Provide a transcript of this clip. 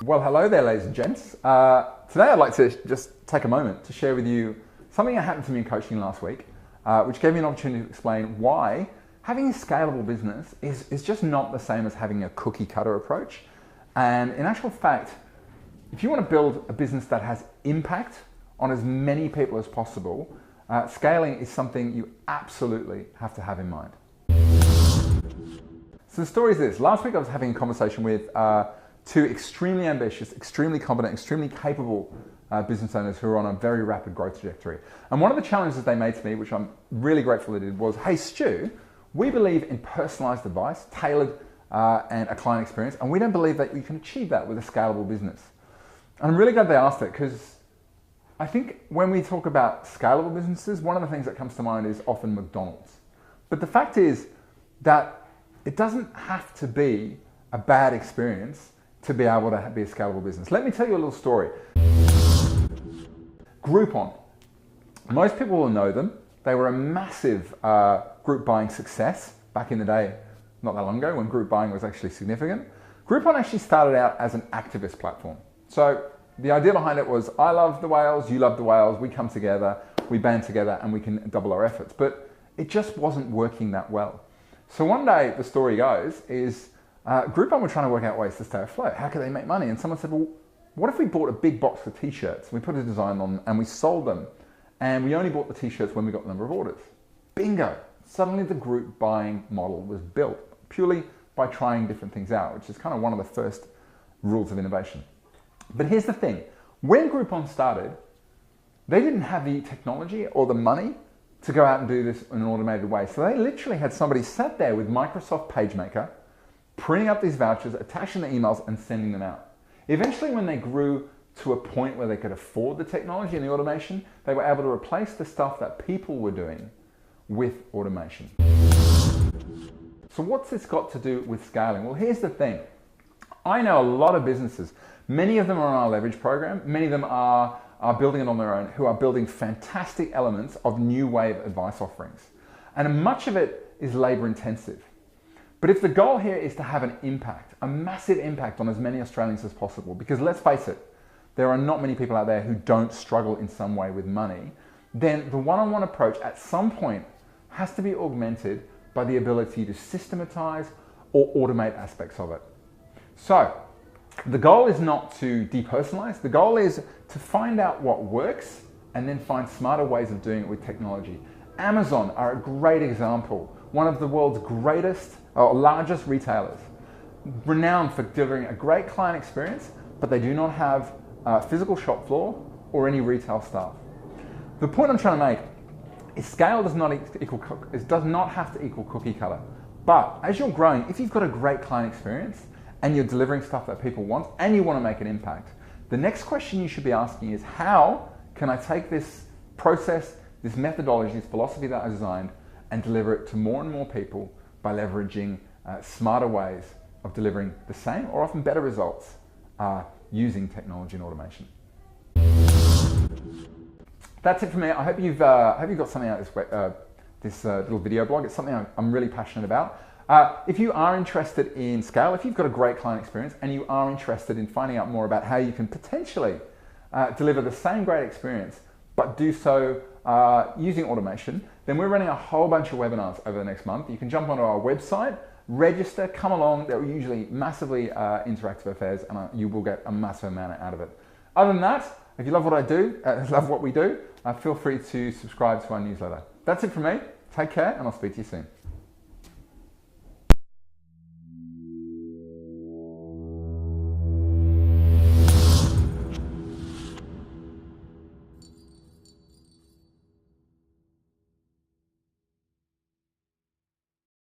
Well, hello there, ladies and gents. Today I'd like to just take a moment to share with you something that happened to me in coaching last week, which gave me an opportunity to explain why having a scalable business is just not the same as having a cookie cutter approach. And in actual fact, if you want to build a business that has impact on as many people as possible, scaling is something you absolutely have to have in mind. So the story is this. Last week I was having a conversation with two extremely ambitious, extremely competent, extremely capable business owners who are on a very rapid growth trajectory. And one of the challenges they made to me, which I'm really grateful they did, was, hey Stu, we believe in personalized advice, tailored and a client experience, and we don't believe that you can achieve that with a scalable business. And I'm really glad they asked it, because I think when we talk about scalable businesses, one of the things that comes to mind is often McDonald's. But the fact is that it doesn't have to be a bad experience to be able to be a scalable business. Let me tell you a little story. Groupon. Most people will know them. They were a massive group buying success back in the day, not that long ago, when group buying was actually significant. Groupon actually started out as an activist platform. So the idea behind it was, I love the whales, you love the whales, we come together, we band together, and we can double our efforts. But it just wasn't working that well. So one day, the story goes, is Groupon were trying to work out ways to stay afloat. How could they make money? And someone said, well, what if we bought a big box of t-shirts, we put a design on them, and we sold them, and we only bought the t-shirts when we got the number of orders? Bingo! Suddenly the group buying model was built, purely by trying different things out, which is kind of one of the first rules of innovation. But here's the thing. When Groupon started, they didn't have the technology or the money to go out and do this in an automated way. So they literally had somebody sat there with Microsoft PageMaker, printing up these vouchers, attaching the emails, and sending them out. Eventually, when they grew to a point where they could afford the technology and the automation, they were able to replace the stuff that people were doing with automation. So what's this got to do with scaling? Well, here's the thing. I know a lot of businesses, many of them are on our leverage program, many of them are building it on their own, who are building fantastic elements of new wave advice offerings. And much of it is labor intensive. But if the goal here is to have an impact, a massive impact on as many Australians as possible, because let's face it, there are not many people out there who don't struggle in some way with money, then the one-on-one approach at some point has to be augmented by the ability to systematize or automate aspects of it. So the goal is not to depersonalize. The goal is to find out what works and then find smarter ways of doing it with technology. Amazon are a great example. One of the world's greatest or largest retailers, renowned for delivering a great client experience, but they do not have a physical shop floor or any retail staff. The point I'm trying to make is scale does not have to equal cookie cutter. But as you're growing, if you've got a great client experience and you're delivering stuff that people want and you want to make an impact, the next question you should be asking is, how can I take this process, this methodology, this philosophy that I designed, and deliver it to more and more people by leveraging smarter ways of delivering the same or often better results using technology and automation. That's it for me. I hope you've got something out of this little video blog. It's something I'm really passionate about. If you are interested in scale, if you've got a great client experience and you are interested in finding out more about how you can potentially deliver the same great experience but do so using automation, then we're running a whole bunch of webinars over the next month. You can jump onto our website, register, come along. They're usually massively interactive affairs, and you will get a massive amount out of it. Other than that, if you love what I do, love what we do, feel free to subscribe to our newsletter. That's it from me. Take care, and I'll speak to you soon.